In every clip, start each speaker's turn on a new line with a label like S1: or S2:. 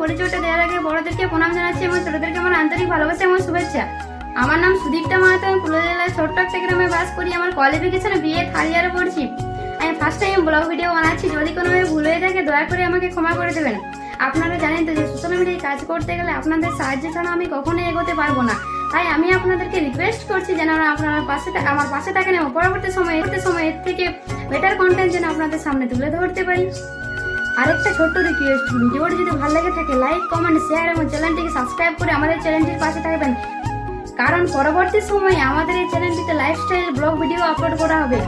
S1: পরিচয়টা দেওয়ার আগে বড়দেরকে প্রণাম জানাচ্ছি এবং ছোটদেরকে আমার আন্তরিক ভালোবাসা এবং শুভেচ্ছা। আমার নাম সুদীপ্তা মাহাতো, আমি পুরুলিয়া জেলার ছোট্ট একটা গ্রামে বাস করি। আমার কোয়ালিফিকেশনে বিএ থার্ড ইয়ারে পড়ছি। আমি ফার্স্ট টাইম ব্লগ ভিডিও বানাচ্ছি, যদি কোনোভাবে ভুল হয়ে থাকে দয়া করে আমাকে ক্ষমা করে দেবেন। আপনারা জানেন তো যে সোশ্যাল মিডিয়ায় কাজ করতে গেলে আপনাদের সাহায্য ছাড়া আমি কখনোই এগোতে পারবো না। তাই আমি আপনাদেরকে রিকোয়েস্ট করছি যেন আপনারা আমার পাশে থাকেন এবং পরবর্তী সময় এর থেকে বেটার কন্টেন্ট যেন আপনাদের সামনে তুলে ধরতে পারি। আরেকটা ছোট্ট রিকোয়েস্ট, ভিডিওটি যদি ভালো লাগে থাকে লাইক, কমেন্ট, শেয়ার এবং চ্যানেলটিকে সাবস্ক্রাইব করে আমাদের চ্যানেলটির পাশে থাকবেন, কারণ পরবর্তী সময়ে আমাদের এই চ্যানেলটিতে লাইফস্টাইল ব্লগ ভিডিও আপলোড করা হবে।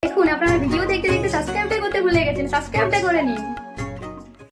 S1: দেখুন, আপনারা ভিডিও দেখতে দেখতে সাবস্ক্রাইবটা করতে ভুলে গেছেন, সাবস্ক্রাইবটা করে নিন।